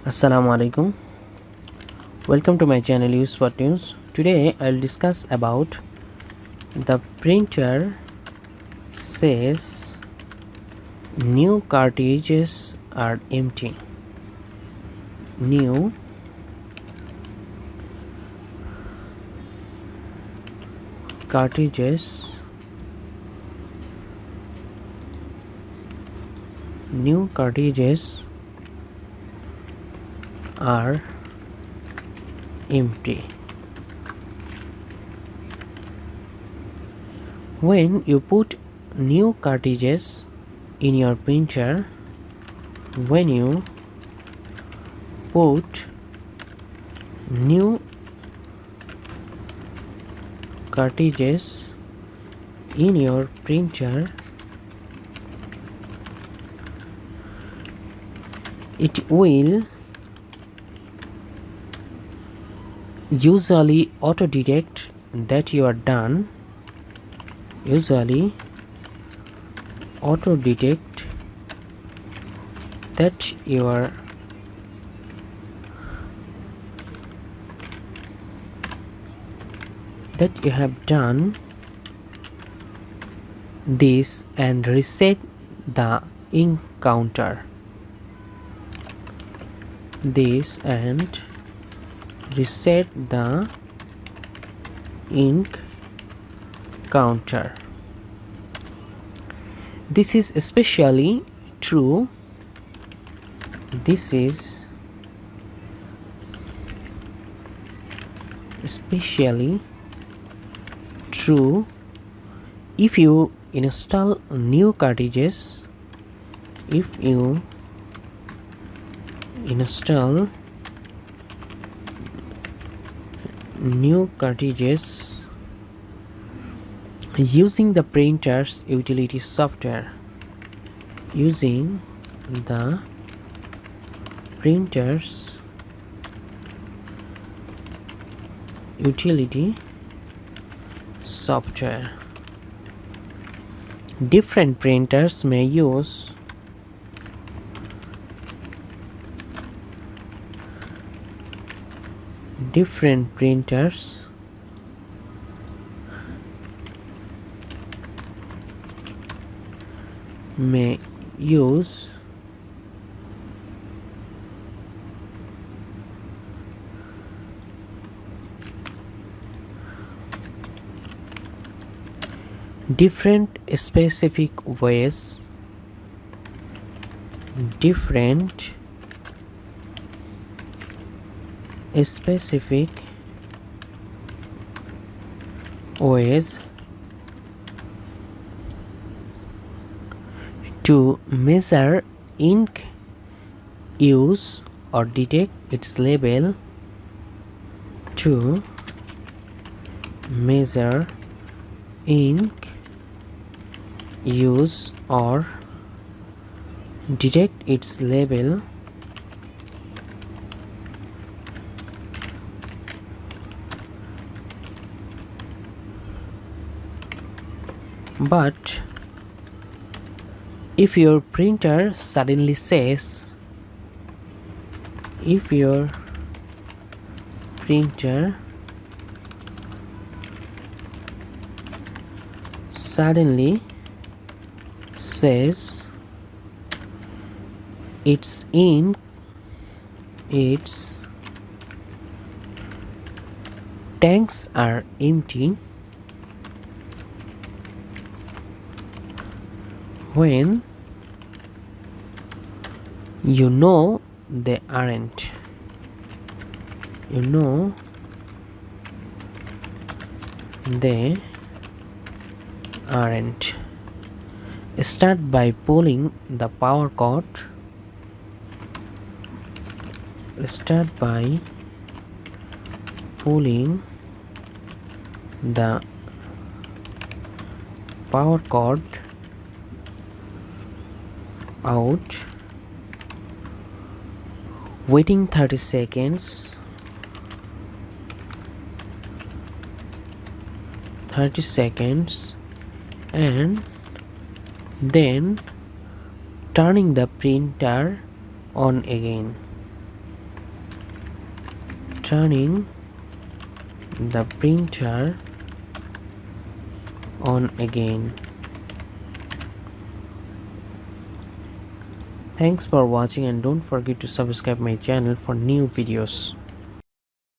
Assalamu alaikum. Welcome to my channel Use for Tunes. Today I'll discuss about the printer says new cartridges are empty. New cartridges are empty. When you put new cartridges in your printer, when you put new cartridges in your printer, it will usually auto detect that you are done. Usually auto detect that you are that you have done this and reset the ink counter. This and reset the ink counter. This is especially true. This is especially true if you install new cartridges. If you install new cartridges using the printer's utility software, using the printer's utility software. Different printers may use different printers may use different specific ways, different specific ways to measure ink use or detect its level, to measure ink use or detect its level but if your printer suddenly says if your printer suddenly says its ink its tanks are empty, when you know they aren't, you know they aren't, start by pulling the power cord. Start by pulling the power cord out, waiting 30 seconds, 30 seconds, and then turning the printer on again. turning the printer on again. Thanks for watching and don't forget to subscribe my channel for new videos.